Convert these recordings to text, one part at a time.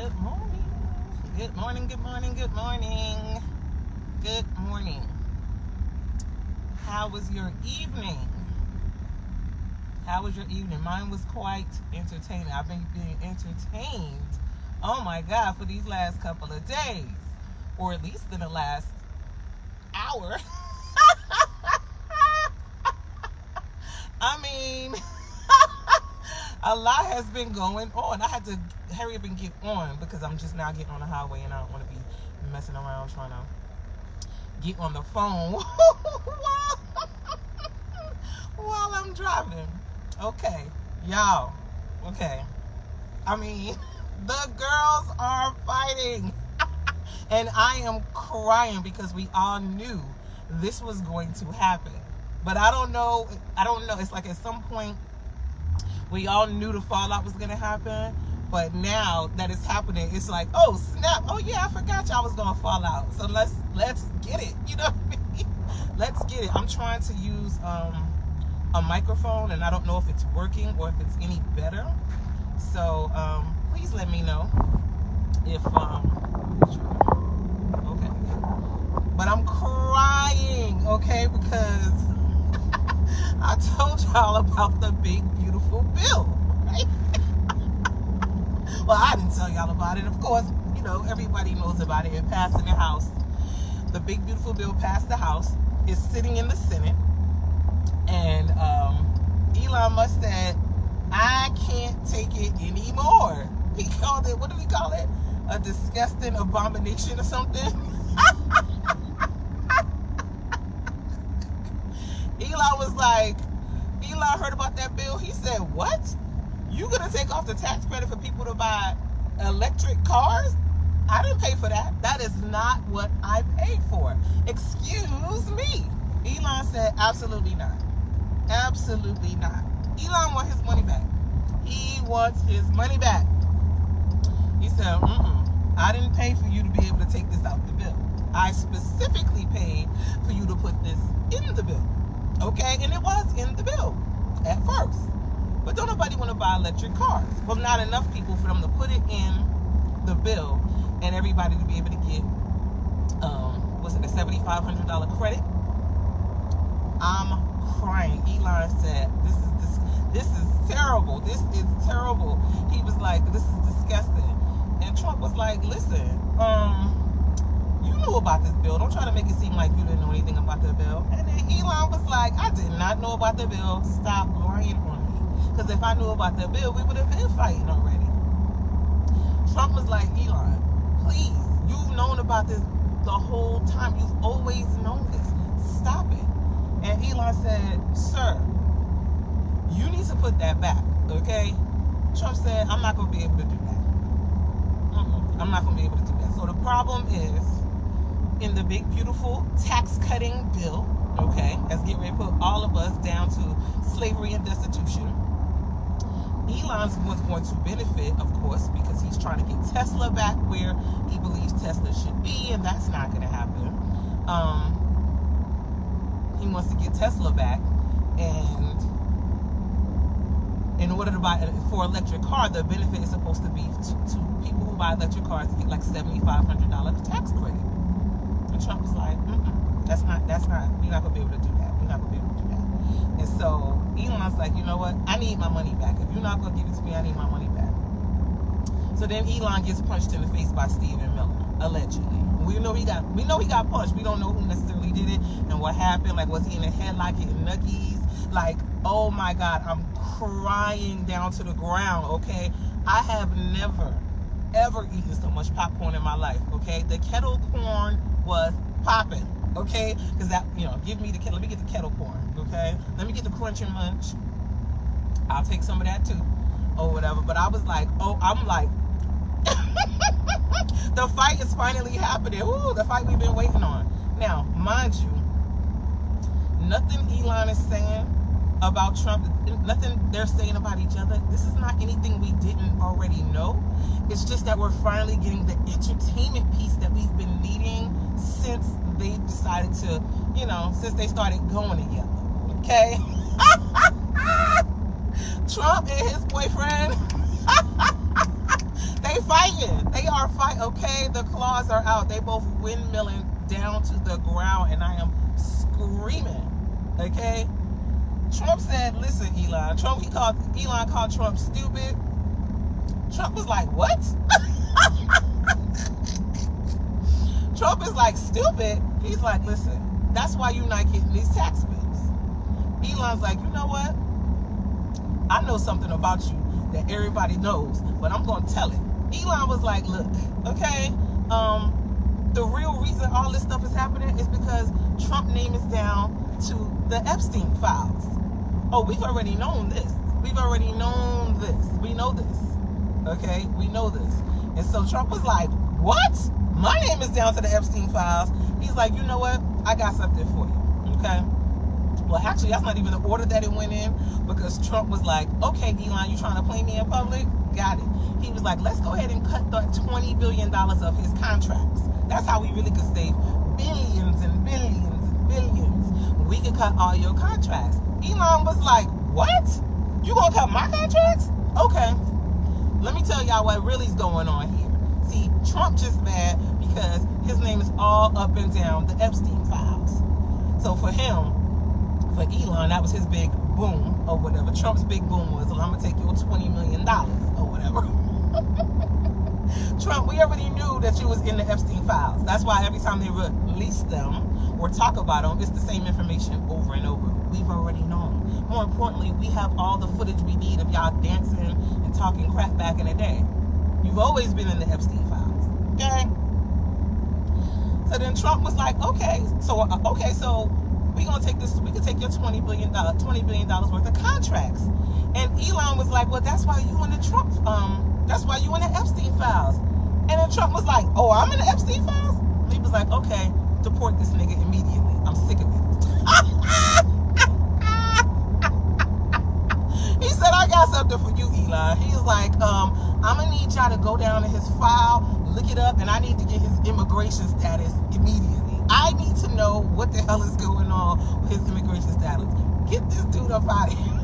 Good morning. Good morning, good morning, good morning. Good morning. How was your evening? How was your evening? Mine was quite entertaining. I've been being entertained, oh my God, for these last couple of days. Or at least in the last hour. I mean, a lot has been going on. I had to hurry up and get on because I'm just now getting on the highway and I don't want to be messing around trying to get on the phone while I'm driving. Okay, y'all. Okay. I mean, the girls are fighting. And I am crying because we all knew this was going to happen. But I don't know. It's like at some point we all knew the fallout was going to happen. But now that it's happening, it's like, oh, snap. Oh, yeah, I forgot y'all was going to fall out. So let's get it. You know what I mean? Let's get it. I'm trying to use a microphone, and I don't know if it's working or if it's any better. So please let me know if okay. But I'm crying, okay, because I told y'all about the big beautiful bill, right? Well, I didn't tell y'all about it. Of course, you know, everybody knows about it. It passed in the House. The big beautiful bill passed the House. It's sitting in the Senate. And Elon Musk said, I can't take it anymore. He called it, what did he call it? A disgusting abomination or something? Elon heard about that bill. He said, what? You gonna take off the tax credit for people to buy electric cars? I didn't pay for that. That is not what I paid for. Excuse me. Elon said, absolutely not. Absolutely not. Elon wants his money back. He wants his money back. He said, I didn't pay for you to be able to take this out the bill. I specifically paid for you to put this in the bill. Okay? And it was in the bill at first. But don't nobody want to buy electric cars. Well, not enough people for them to put it in the bill and everybody to be able to get, a $7,500 credit. I'm crying. Elon said, this is terrible. This is terrible. He was like, this is disgusting. And Trump was like, listen, you knew about this bill. Don't try to make it seem like you didn't know anything about the bill. And then Elon was like, I did not know about the bill. Stop lying on me. Because if I knew about the bill, we would have been fighting already. Trump was like, Elon, please, you've known about this the whole time. You've always known this. Stop it. And Elon said, sir, you need to put that back, okay? Trump said, I'm not going to be able to do that. I'm not going to be able to do that. So the problem is, in the big, beautiful tax-cutting bill, okay, that's getting ready to put all of us down to slavery and destitution, Elon was going to benefit, of course, because he's trying to get Tesla back where he believes Tesla should be, and that's not going to happen. He wants to get Tesla back, and in order to buy for electric car, the benefit is supposed to be to people who buy electric cars to get like $7,500 tax credit. And Trump was like, that's not, you're not gonna be able to do that. You're not gonna be able to do that. And so Elon's like, you know what? I need my money back. If you're not gonna give it to me, I need my money back. So then Elon gets punched in the face by Stephen Miller, allegedly. We know he got punched. We don't know who necessarily did it and what happened. Like, was he in a headlock getting nuggies? Like, oh my God, I'm crying down to the ground, okay? I have never, ever eaten so much popcorn in my life, okay? The kettle corn was popping, okay? Because that, give me the kettle. Let me get the kettle corn, okay? Let me get the crunch and munch. I'll take some of that too, or whatever. But I was like, I'm like, the fight is finally happening. Ooh, the fight we've been waiting on. Now, mind you, nothing Elon is saying about Trump, nothing they're saying about each other, this is not anything we didn't already know. It's just that we're finally getting the entertainment piece that we've been needing since they decided to, since they started going together, okay? Trump and his boyfriend, they fighting. They They are fight. Okay, the claws are out. They both windmilling down to the ground, and I am screaming. Okay. Trump said, "Listen, Elon." Elon called Trump stupid. Trump was like, "What?" Trump is like, "Stupid." He's like, "Listen, that's why you're not getting these tax bills." Elon's like, "You know what? I know something about you that everybody knows, but I'm gonna tell it." Elon was like, "Look, okay, the real reason all this stuff is happening is because Trump name is down to the Epstein files. Oh, we've already known this. We've already known this. We know this. Okay, we know this." And so Trump was like, "What? My name is down to the Epstein files." He's like, "You know what? I got something for you." Okay. Well, actually, that's not even the order that it went in, because Trump was like, "Okay, Elon, you trying to play me in public? Got it." He was like, "Let's go ahead and cut the $20 billion of his contracts. That's how we really could save billions and billions and billions. We could cut all your contracts." Elon was like, "What? You gonna cut my contracts? Okay. Let me tell y'all what really's going on here. See, Trump just mad because his name is all up and down the Epstein files. So for him, for Elon, that was his big boom or whatever. Trump's big boom was, "Well, I'm gonna take your $20 million or whatever." Trump, we already knew that you was in the Epstein files. That's why every time they release them or talk about them, it's the same information over and over. We've already known. More importantly, we have all the footage we need of y'all dancing and talking crap back in the day. You've always been in the Epstein files. Okay? So then Trump was like, "Okay, so we gonna take this. We can take your $20 billion worth of contracts." And Elon was like, "Well, that's why you in the Trump. That's why you in the Epstein files." And then Trump was like, "Oh, I'm in the Epstein files?" And he was like, "Okay, deport this nigga immediately. I'm sick of it." He said, "I got something for you, Elon." He's like, "I'm gonna need y'all to go down to his file, look it up, and I need to get his immigration status immediately. I need to know what the hell is going on with his immigration status. Get this dude up out of here."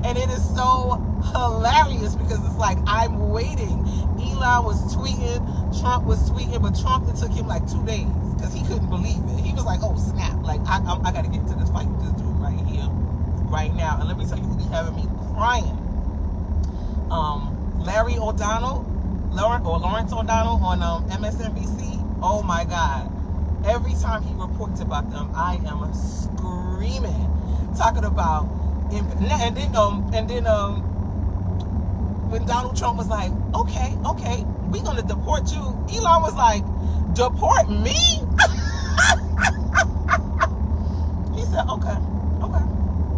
And it is so hilarious because it's like, I'm waiting. Elon was tweeting, Trump was tweeting, but Trump, it took him like 2 days because he couldn't believe it. He was like, "Oh snap, like I got to get into this fight with this dude right here, right now." And let me tell you who be having me crying. Lawrence O'Donnell on MSNBC. Oh my God. Every time he reports about them, I am screaming. Talking about, and then when Donald Trump was like, okay, we gonna deport you. Elon was like, "Deport me?" He said, okay,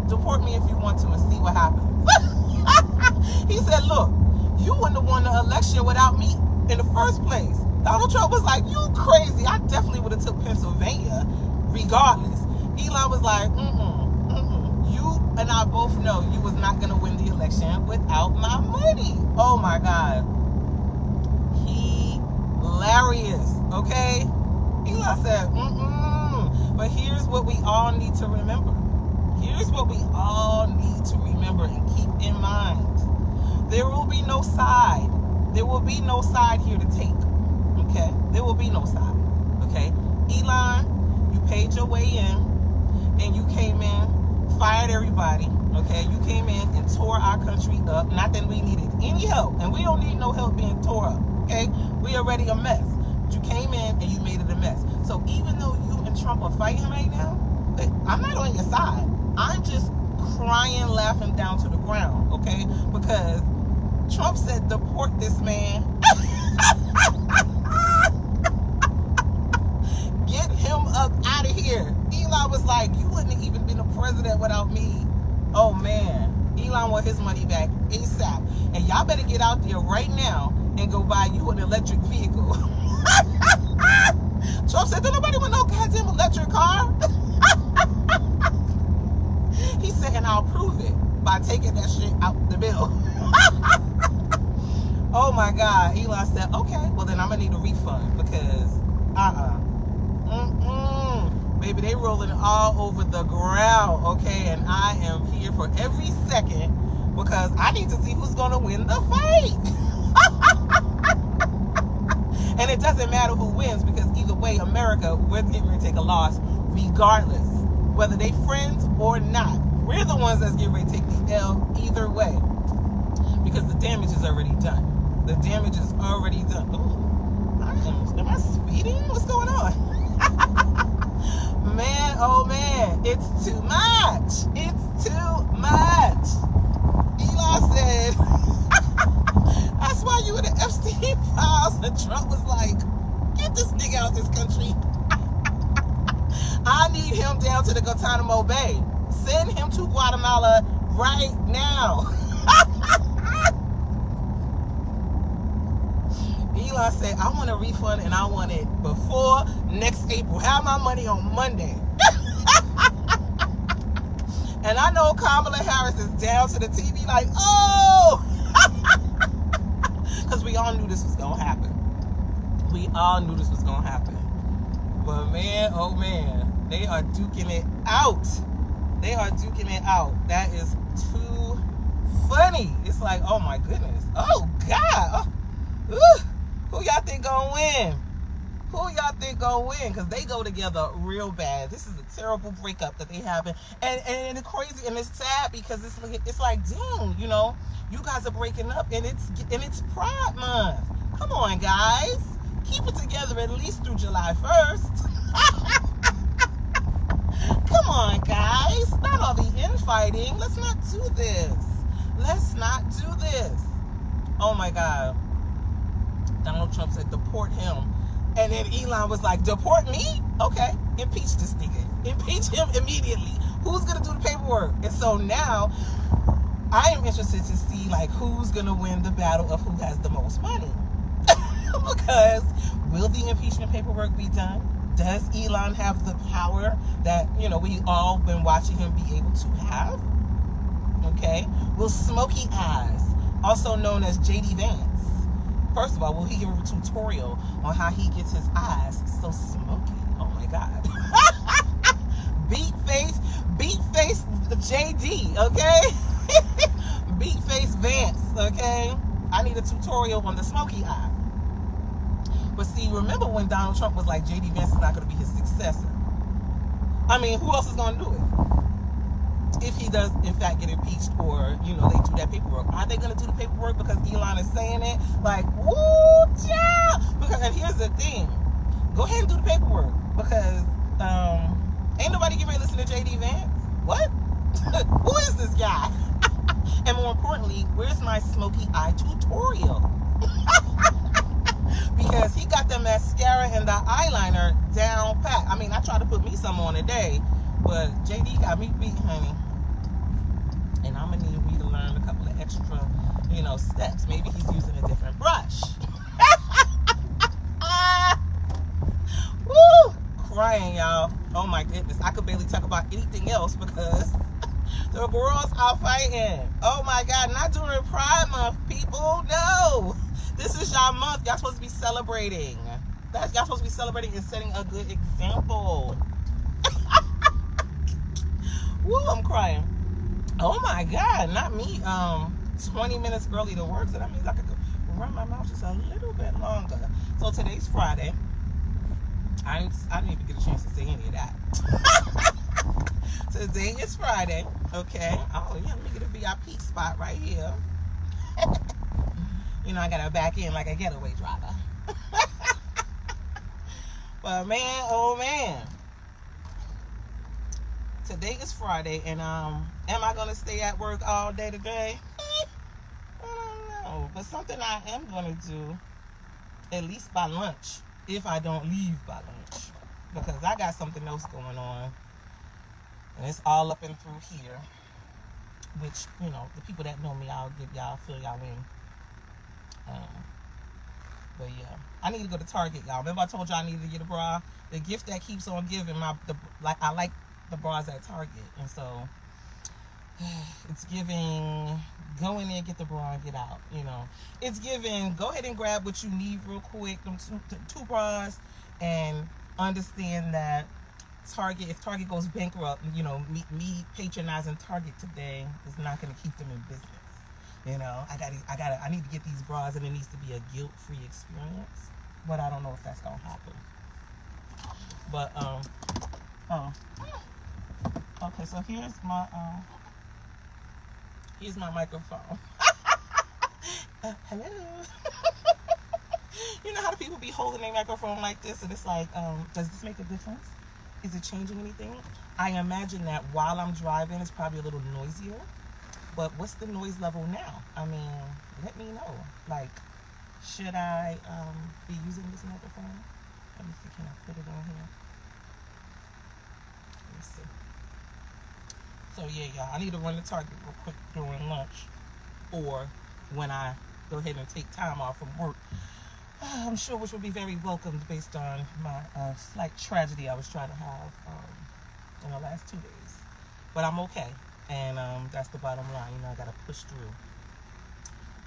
deport me if you want to and see what happens. He said, "Look, you wouldn't have won the election without me in the first place." Donald Trump was like, "You crazy. I definitely would have took Pennsylvania regardless." Elon was like, "You and I both know you was not going to win the election without my money." Oh my God. Hilarious. Okay? Elon said, But here's what we all need to remember. Here's what we all need to remember and keep in mind. There will be no side. There will be no side here to take. Okay? There will be no side. Okay? Elon, you paid your way in and you came in, fired everybody. Okay? You came in and tore our country up. Not that we needed any help. And we don't need no help being tore up. Okay? We already a mess. But you came in and you made it a mess. So even though you and Trump are fighting right now, I'm not on your side. I'm just crying, laughing down to the ground. Okay? Because Trump said, "Deport this man." Get him up out of here. Elon was like, "You wouldn't have even been a president without me." Oh man. Elon want his money back ASAP. And y'all better get out there right now and go buy you an electric vehicle. Trump said, "Don't nobody want no goddamn electric car." He said, "And I'll prove it by taking that shit out the bill." Oh my God. Elon said, "Okay, well then I'm gonna need a refund because baby, they rolling all over the ground." Okay, and I am here for every second because I need to see who's going to win the fight. And it doesn't matter who wins, because either way, America, we're getting ready to take a loss regardless, whether they friends or not. We're the ones that's getting ready to take the L either way, because the damage is already done. The damage is already done. Ooh, am I speeding? What's going on? Man, oh man, it's too much. It's too much. Elon said, that's why you in the Epstein files. And Trump was like, get this nigga out of this country. I need him down to the Guantanamo Bay. Send him to Guatemala right now. Elon said, I want a refund and I want it before next April. Have my money on Monday. And I know Kamala Harris is down to the TV like, oh! Because we all knew this was going to happen. We all knew this was going to happen. But man, oh man, they are duking it out. They are duking it out. That is too funny. It's like, oh my goodness. Oh God. Oh. Who y'all think gonna win? Who y'all think gonna win? Because they go together real bad. This is a terrible breakup that they have. And it's crazy and it's sad, because it's like, damn, you know, you guys are breaking up and it's Pride Month. Come on, guys. Keep it together at least through July 1st. Come on, guys. Not all the infighting. Let's not do this. Let's not do this. Oh my God. Donald Trump said, deport him. And then Elon was like, deport me? Okay. Impeach this nigga. Impeach him immediately. Who's going to do the paperwork? And so now I am interested to see like who's going to win the battle of who has the most money. Because will the impeachment paperwork be done? Does Elon have the power that, you know, we all been watching him be able to have? Okay. Will Smokey Eyes, also known as JD Vance, first of all, will he give a tutorial on how he gets his eyes so smoky? Oh my God. Beat face JD, okay? Beat face Vance, okay? I need a tutorial on the smoky eye. But see, remember when Donald Trump was like, JD Vance is not going to be his successor? I mean, who else is going to do it? If he does, in fact, get impeached, or, you know, they do that paperwork. Are they going to do the paperwork because Elon is saying it? Like, woo, yeah! Because, and here's the thing. Go ahead and do the paperwork. Because, ain't nobody getting ready to listen to JD Vance. What? Who is this guy? And more importantly, where's my smoky eye tutorial? Because he got the mascara and the eyeliner down pat. I mean, I tried to put me some on today, but JD got me beat, honey. And I'm going to need me to learn a couple of extra, you know, steps. Maybe he's using a different brush. Woo! Crying, y'all. Oh my goodness. I could barely talk about anything else because the Gworls are fighting. Oh my God. Not during Pride Month, people. No. This is y'all month. Y'all supposed to be celebrating. Y'all supposed to be celebrating and setting a good example. Woo, I'm crying. Oh my God, not me. 20 minutes early to work, so that means I could run my mouth just a little bit longer. So today's Friday. I didn't even get a chance to say any of that. Today is Friday, okay? Oh yeah, let me get a VIP spot right here. You know, I gotta back in like a getaway driver. But man, oh man. Today is Friday, and am I gonna stay at work all day today? I don't know. But something I am gonna do, at least by lunch, if I don't leave by lunch. Because I got something else going on. And it's all up and through here. Which, you know, the people that know me, I'll give y'all, fill y'all in. But yeah, I need to go to Target, y'all. Remember I told y'all I needed to get a bra? The gift that keeps on giving, I like the bras at Target, and so it's giving go in there, get the bra, and get out. You know, it's giving go ahead and grab what you need real quick, them two bras, and understand that Target, if Target goes bankrupt, you know, me patronizing Target today is not going to keep them in business. You know, I need to get these bras, and it needs to be a guilt-free experience. But I don't know if that's gonna happen. But oh, okay. So here's my microphone. Hello. You know how the people be holding their microphone like this, and it's like, does this make a difference? Is it changing anything? I imagine that while I'm driving, it's probably a little noisier. But what's the noise level now? I mean, let me know. Like, should I be using this microphone? Let me see, can I put it on here? Let me see. So yeah, y'all, I need to run to Target real quick during lunch, or when I go ahead and take time off from work. I'm sure which will be very welcomed based on my slight tragedy I was trying to have in the last 2 days. But I'm okay, and that's the bottom line. You know, I gotta push through.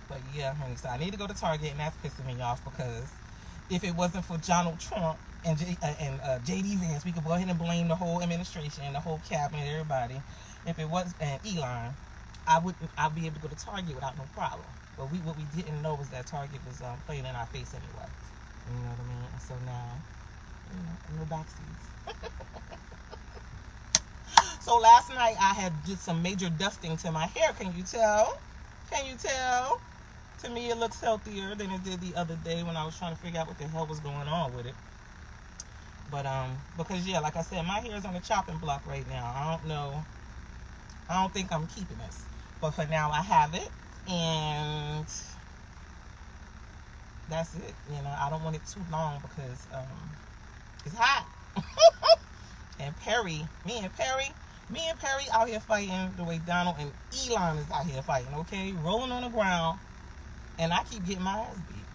But yeah, honey, so I need to go to Target, and that's pissing me off, because if it wasn't for Donald Trump and J.D. Vance, we could go ahead and blame the whole administration, the whole cabinet, everybody. If it was and Elon, I'd be able to go to Target without no problem. But what we didn't know was that Target was playing in our face anyway. You know what I mean? And so now, you know, no backseats. So last night I did some major dusting to my hair. Can you tell? Can you tell? To me, it looks healthier than it did the other day when I was trying to figure out what the hell was going on with it. But because yeah, like I said, my hair is on the chopping block right now. I don't think I'm keeping this, but for now I have it, and that's it. You know, I don't want it too long because it's hot. And me and Perry out here fighting the way Donald and Elon is out here fighting. Okay, rolling on the ground, and I keep getting my ass beat.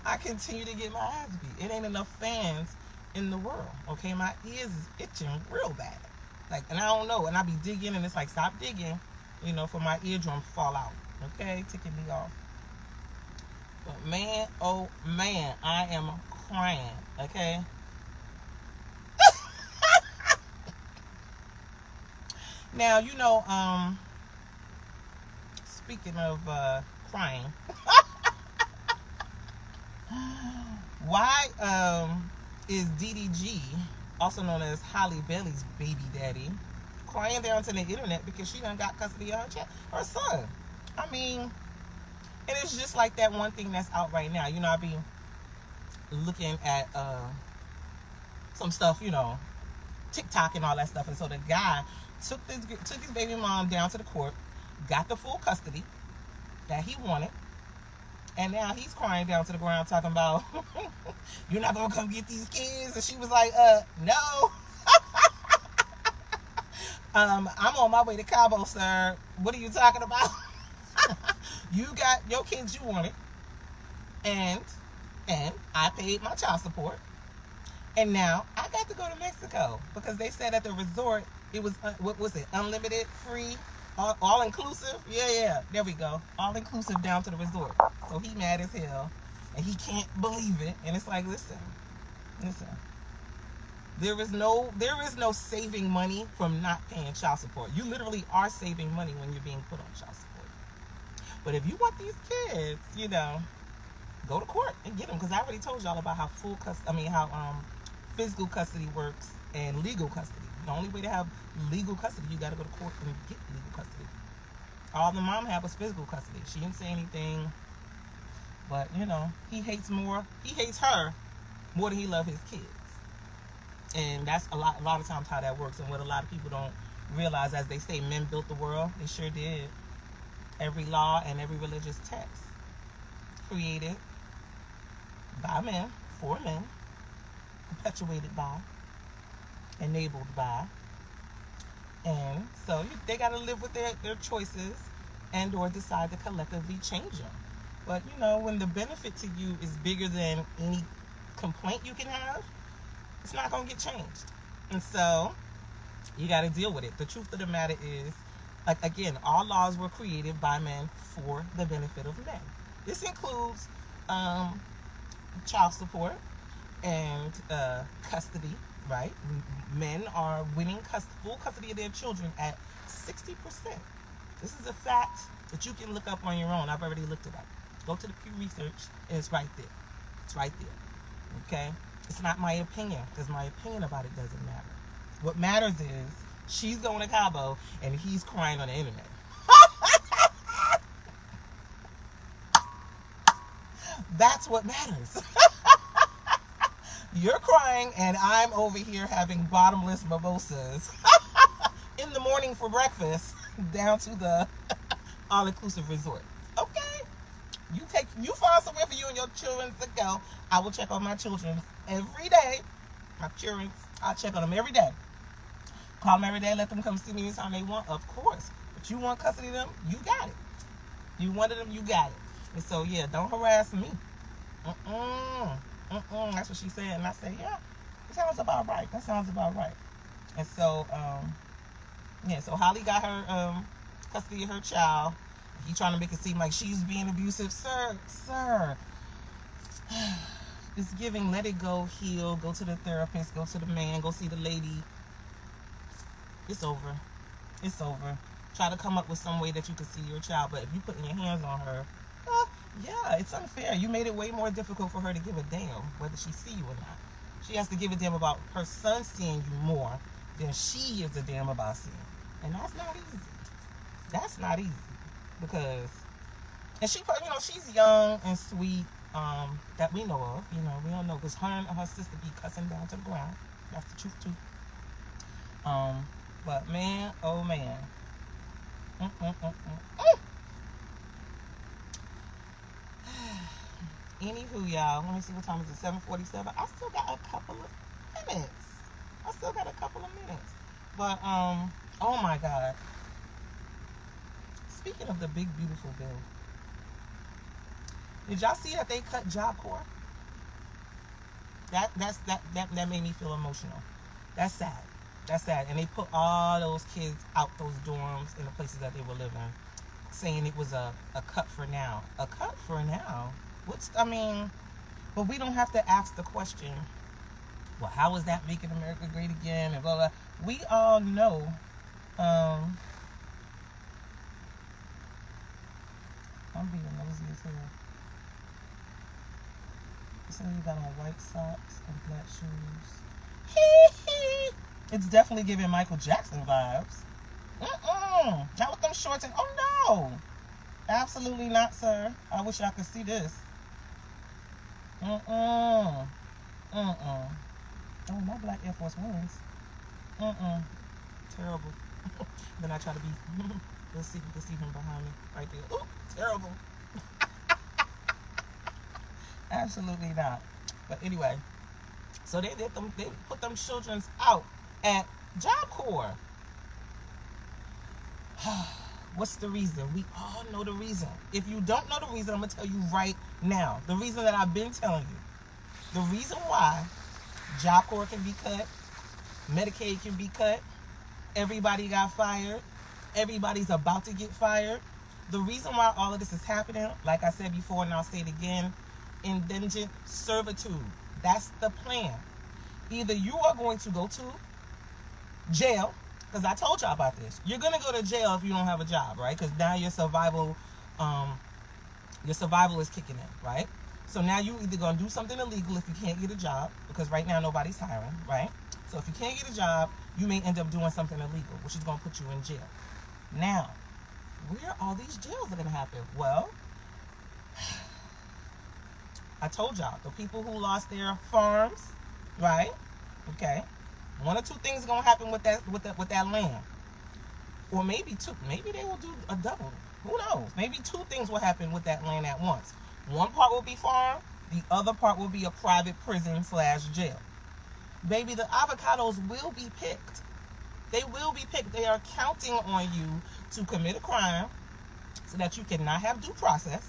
I continue to get my ass beat. It ain't enough fans in the world. Okay, my ears is itching real bad. Like, and I don't know, and I be digging, and it's like, stop digging, you know, for my eardrum to fall out. Okay, ticking me off. But man, oh man, I am crying. Okay. Now, you know, speaking of crying, why is DDG, also known as Halle Bailey's baby daddy, crying down to the internet because she done got custody of her son? I mean, and it's just like that one thing that's out right now. You know, I be looking at some stuff, you know, TikTok and all that stuff, and so the guy took his baby mom down to the court, got the full custody that he wanted, and now he's crying down to the ground talking about, you're not gonna come get these kids. And she was like, no. I'm on my way to Cabo, sir. What are you talking about? You got your kids you wanted, and I paid my child support, and now I got to go to Mexico because they said at the resort it was what was it, unlimited, free, all inclusive. Yeah, there we go, all inclusive down to the resort. So he mad as hell, and he can't believe it. And it's like, listen, there is no saving money from not paying child support. You literally are saving money when you're being put on child support. But if you want these kids, you know, go to court and get them, because I already told y'all about how physical custody works and legal custody. The only way to have legal custody, you got to go to court and get legal custody. All the mom had was physical custody. She didn't say anything, but you know, he hates her more than he loves his kids. And that's a lot of times how that works. And what a lot of people don't realize, as they say, men built the world. They sure did. Every law and every religious text created by men, for men, perpetuated by, enabled by, and so they got to live with their choices and or decide to collectively change them. But you know, when the benefit to you is bigger than any complaint you can have, it's not going to get changed. And so you got to deal with it. The truth of the matter is, again, all laws were created by men for the benefit of men. This includes child support and custody, right? Men are winning full custody of their children at 60%. This is a fact that you can look up on your own. I've already looked it up. Go to the Pew Research, and it's right there. It's right there. Okay? It's not my opinion, because my opinion about it doesn't matter. What matters is she's going to Cabo, and he's crying on the internet. That's what matters. You're crying, and I'm over here having bottomless mimosas in the morning for breakfast down to the all-inclusive resort. Okay? You find somewhere for you and your children to go. I will check on my children every day. My children, I'll check on them every day. Call them every day, let them come see me anytime they want, of course. But you want custody of them, you got it. You wanted them, you got it. And so, yeah, don't harass me. That's what she said. And I said, yeah, that sounds about right. That sounds about right. And so, yeah, so Holly got her custody of her child. He trying to make it seem like she's being abusive. Sir. It's giving, let it go, heal, go to the therapist, go to the man, go see the lady. It's over. It's over. Try to come up with some way that you can see your child. But if you putting your hands on her, yeah, it's unfair. You made it way more difficult for her to give a damn whether she see you or not. She has to give a damn about her son seeing you more than she gives a damn about seeing. And that's not easy. That's not easy. Because, and she, you know, she's young and sweet, that we know of. You know, we don't know, because her and her sister be cussing down to the ground. That's the truth too. But man, oh man. Anywho, y'all, let me see what time is it. 7:47. I still got a couple of minutes. But oh my God. Speaking of the big beautiful bill, did y'all see that they cut Job Corps? That made me feel emotional. That's sad. That's sad. And they put all those kids out those dorms in the places that they were living, saying it was a cut for now. A cut for now? But we don't have to ask the question, well, how is that making America great again? And blah, blah. We all know, I'm being nosy as hell. So you got on white socks and black shoes. It's definitely giving Michael Jackson vibes. Not with them shorts and, oh no. Absolutely not, sir. I wish I could see this. Oh, my black Air Force Ones. Terrible. Then I try to be, let's see if you can see him behind me. Right there. Ooh, terrible. Absolutely not. But anyway, so they put them children out at Job Corps. What's the reason? We all know the reason. If you don't know the reason, I'm going to tell you right now. The reason that I've been telling you. The reason why Job Corps can be cut, Medicaid can be cut, everybody got fired, everybody's about to get fired. The reason why all of this is happening, like I said before and I'll say it again, indentured servitude. That's the plan. Either you are going to go to jail, because I told y'all about this. You're going to go to jail if you don't have a job, right? Because now your survival is kicking in, right? So now you either going to do something illegal if you can't get a job, because right now nobody's hiring, right? So if you can't get a job, you may end up doing something illegal, which is going to put you in jail. Now, where all these jails are going to happen? Well, I told y'all, the people who lost their farms, right? Okay. One or two things are gonna happen with that land, or maybe two. Maybe they will do a double. Who knows? Maybe two things will happen with that land at once. One part will be farm. The other part will be a private prison/jail. Baby, the avocados will be picked. They will be picked. They are counting on you to commit a crime, so that you cannot have due process,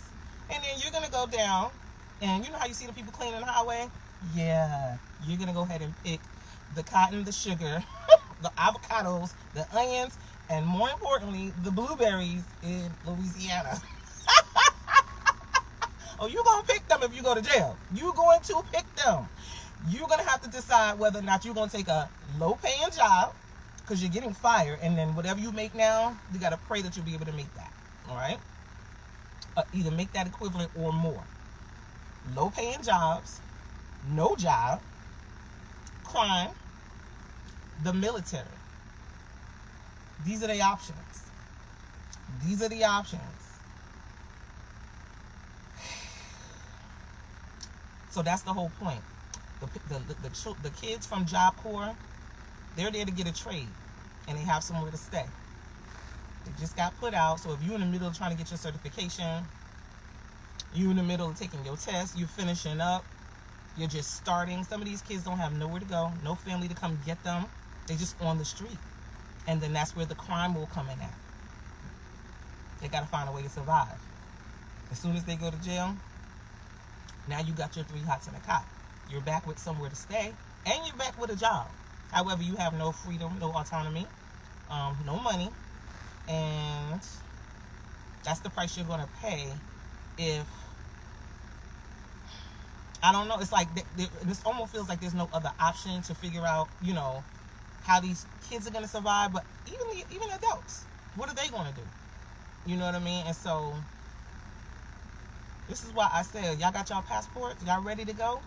and then you're gonna go down. And you know how you see the people cleaning the highway? Yeah, you're going to go ahead and pick the cotton, the sugar, the avocados, the onions, and more importantly, the blueberries in Louisiana. Oh, you're going to pick them if you go to jail. You're going to pick them. You're going to have to decide whether or not you're going to take a low-paying job, because you're getting fired, and then whatever you make now, you got to pray that you'll be able to make that. All right, either make that equivalent or more. Low paying jobs, no job, crime, the military. These are the options. These are the options. So that's the whole point. The kids from Job Corps, they're there to get a trade, and they have somewhere to stay. They just got put out. So if you're in the middle of trying to get your certification, you're in the middle of taking your test, you're finishing up, you're just starting. Some of these kids don't have nowhere to go, no family to come get them. They're just on the street. And then that's where the crime will come in at. They got to find a way to survive. As soon as they go to jail, now you got your 3 hots and a cot. You're back with somewhere to stay, and you're back with a job. However, you have no freedom, no autonomy, no money, and that's the price you're going to pay if, I don't know, it's like, this almost feels like there's no other option to figure out, you know, how these kids are going to survive, but even adults, what are they going to do? You know what I mean? And so, this is why I said, y'all got y'all passports? Y'all ready to go?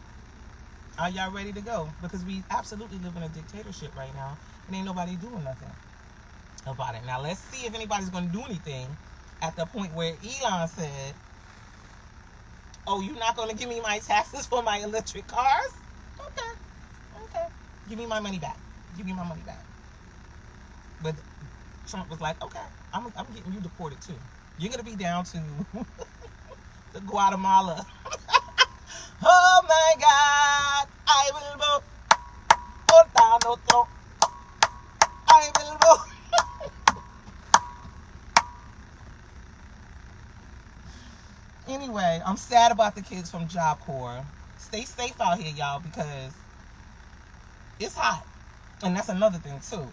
Are y'all ready to go? Because we absolutely live in a dictatorship right now, and ain't nobody doing nothing about it. Now, let's see if anybody's going to do anything at the point where Elon said, oh, you're not going to give me my taxes for my electric cars? Okay. Give me my money back. Give me my money back. But Trump was like, okay, I'm getting you deported too. You're going to be down to the Guatemala. Oh my God, I will vote. I will vote. Anyway, I'm sad about the kids from Job Corps. Stay safe out here, y'all, because it's hot. And that's another thing, too.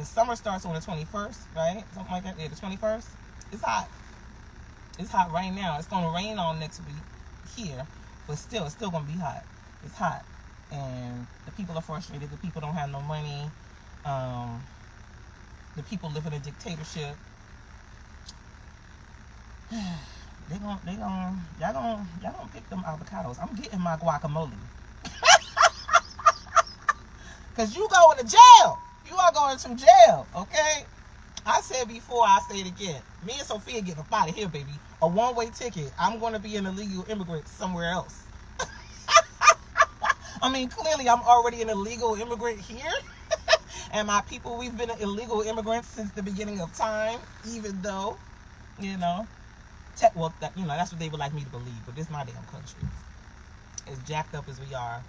Summer starts on the 21st, right? Something like that. Yeah, the 21st. It's hot. It's hot right now. It's going to rain all next week here. But still, it's still going to be hot. It's hot. And the people are frustrated. The people don't have no money. The people live in a dictatorship. Y'all gonna pick them avocados. I'm getting my guacamole. Because you going to jail. You are going to jail, okay? I said before, I say it again. Me and Sophia getting up out of here, baby. A one-way ticket. I'm going to be an illegal immigrant somewhere else. Clearly I'm already an illegal immigrant here. And my people, we've been illegal immigrants since the beginning of time. Even though, that's what they would like me to believe. But this is my damn country. As jacked up as we are,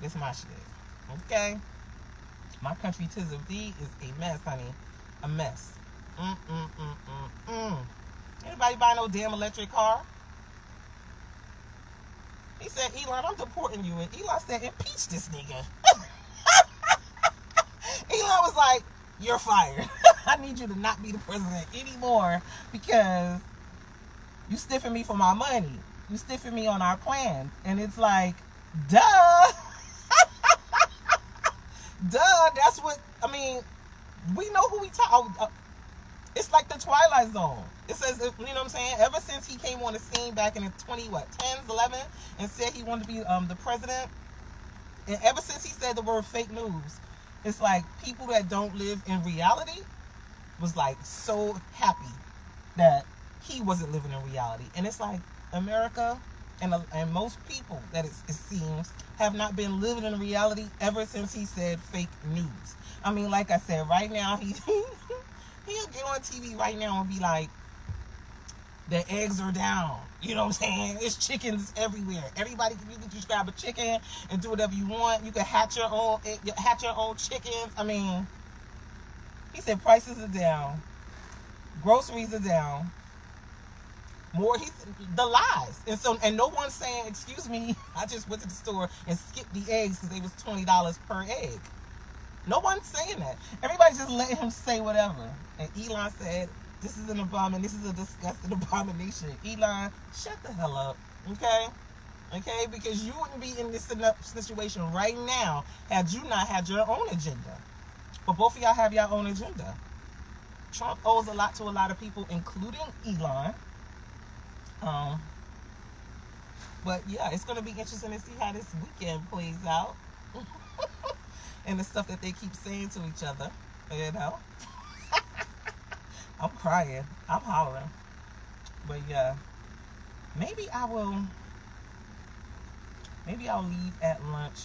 this is my shit. Okay? My country, 'tis of thee, is a mess, honey. A mess. Anybody buy no damn electric car? He said, Elon, I'm deporting you. And Elon said, impeach this nigga. Elon was like, you're fired. I need you to not be the president anymore because you stiffing me for my money. You stiffing me on our plan. And it's like, duh. Duh, that's what, we know who we talk. It's like the Twilight Zone. It says, you know what I'm saying? Ever since he came on the scene back in the 10s, 11, and said he wanted to be the president, and ever since he said the word fake news, it's like people that don't live in reality was like so happy that he wasn't living in reality. And it's like America and most people that it seems have not been living in reality ever since he said fake news. Like I said, right now he'll get on TV right now and be like, the eggs are down. You know what I'm saying? There's chickens everywhere. You can just grab a chicken and do whatever you want. You can hatch your own chickens. He said prices are down, groceries are down. The lies, and no one's saying, excuse me, I just went to the store and skipped the eggs because they was $20 per egg. No one's saying that. Everybody's just letting him say whatever. And Elon said, this is an abomination. This is a disgusting abomination. Elon, shut the hell up, okay? Okay, because you wouldn't be in this situation right now had you not had your own agenda. But both of y'all have your own agenda. Trump owes a lot to a lot of people, including Elon. But yeah, it's going to be interesting to see how this weekend plays out. And the stuff that they keep saying to each other, you know. I'm crying. I'm hollering. But yeah, maybe I'll leave at lunch,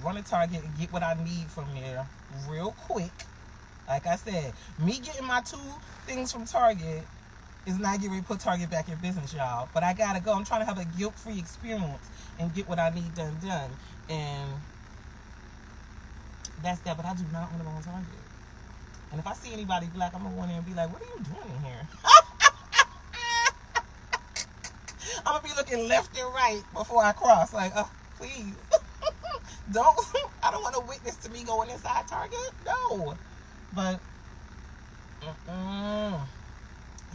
run to Target and get what I need from there real quick. Like I said, me getting my 2 things from Target is not getting ready to put Target back in business, y'all. But I gotta go. I'm trying to have a guilt-free experience and get what I need done. And that's that. But I do not want to go on Target. And if I see anybody black, I'm gonna go in there and be like, "What are you doing in here?" I'm gonna be looking left and right before I cross. Like, please, don't. I don't want to witness to me going inside Target. No, but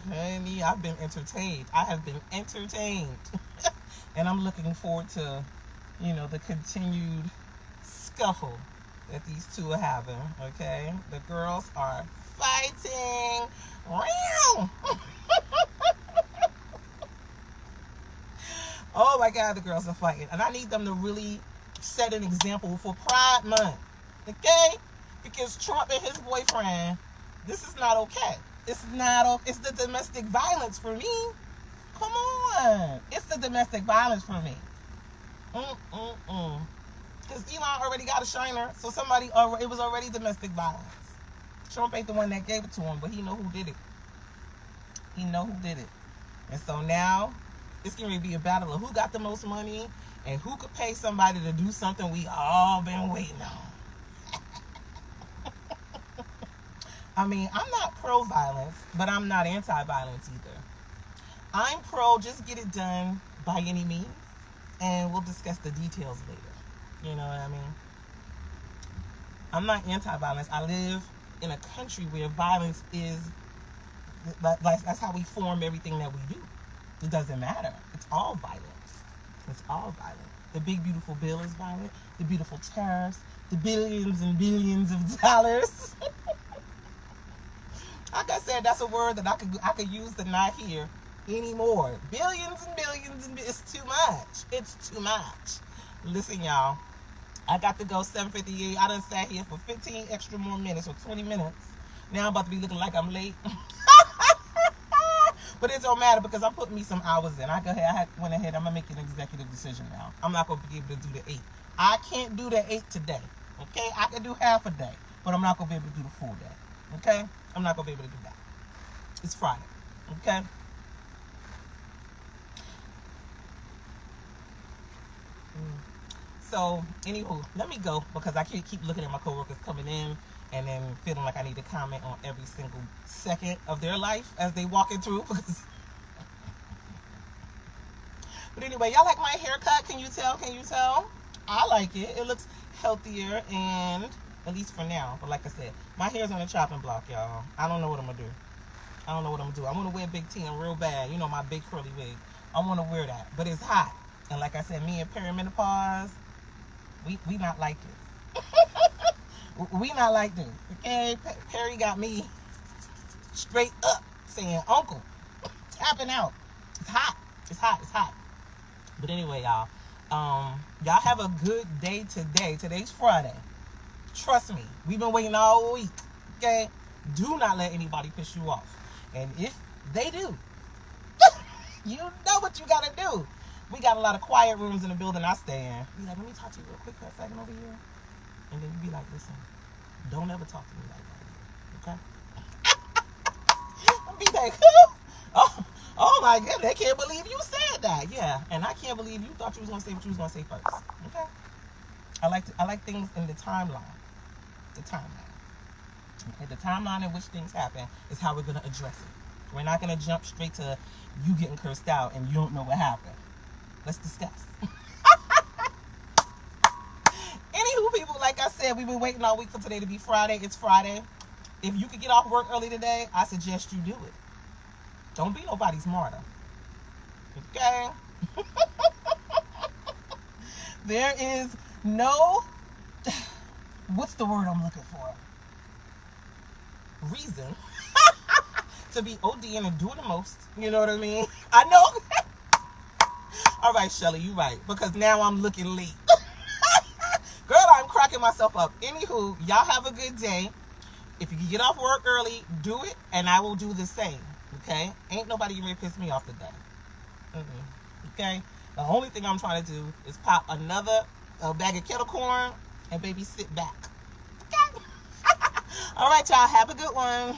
honey, I've been entertained. I have been entertained, and I'm looking forward to, the continued scuffle that these two are having. Okay, the girls are fighting. Oh my God, the girls are fighting, and I need them to really set an example for Pride Month. Okay, because Trump and his boyfriend, this is not okay. It's not. It's the domestic violence for me. Come on, it's the domestic violence for me. Because Elon already got a shiner, so it was already domestic violence. Trump ain't the one that gave it to him, but he know who did it. He know who did it. And so now, it's going to be a battle of who got the most money and who could pay somebody to do something we all been waiting on. I mean, I'm not pro-violence, but I'm not anti-violence either. I'm pro just get it done by any means, and we'll discuss the details later. You know what I mean? I'm not anti-violence. I live in a country where violence is, that's how we form everything that we do. It doesn't matter. It's all violence. It's all violent. The big beautiful bill is violent. The beautiful tariffs. The billions and billions of dollars. Like I said, that's a word that I could use to not hear anymore. Billions and billions and it's too much. It's too much. Listen, y'all. I got to go 7:58. I done sat here for 15 extra more minutes or 20 minutes. Now I'm about to be looking like I'm late. But it don't matter because I'm putting me some hours in. I went ahead. I'm going to make an executive decision now. I'm not going to be able to do the 8. I can't do the 8 today. Okay? I can do half a day. But I'm not going to be able to do the full day. Okay? I'm not going to be able to do that. It's Friday. Okay? So, anywho, let me go because I can't keep looking at my coworkers coming in and then feeling like I need to comment on every single second of their life as they walking through. But anyway, y'all like my haircut? Can you tell? I like it. It looks healthier, and at least for now. But like I said, my hair's on the chopping block, y'all. I don't know what I'm gonna do. I want to wear Big T real bad. You know, my big curly wig. I want to wear that, but it's hot. And like I said, me and perimenopause, we not like this. We not like this, okay? Perry got me straight up saying, "Uncle, tapping out. It's hot. But anyway, y'all, y'all have a good day today. Today's Friday. Trust me, we've been waiting all week, okay? Do not let anybody piss you off. And if they do, you know what you gotta do. We got a lot of quiet rooms in the building I stay in. Be like, let me talk to you real quick for a second over here. And then you be like, listen, don't ever talk to me like that, okay? I'll be like, oh my goodness, I can't believe you said that. Yeah, and I can't believe you thought you was gonna say what you was gonna say first. Okay? I like things in the timeline. Okay, the timeline in which things happen is how we're gonna address it. We're not gonna jump straight to you getting cursed out and you don't know what happened. Let's discuss. Anywho, people, like I said, we've been waiting all week for today to be Friday. It's Friday. If you could get off work early today, I suggest you do it. Don't be nobody's martyr. Okay? There is no... What's the word I'm looking for? reason to be ODing and doing the most. You know what I mean? I know. All right, Shelly, you right. Because now I'm looking late. Girl, I'm cracking myself up. Anywho, y'all have a good day. If you can get off work early, do it, and I will do the same. Okay? Ain't nobody gonna piss me off today. Okay? The only thing I'm trying to do is pop another bag of kettle corn and baby sit back. Okay? All right, y'all. Have a good one.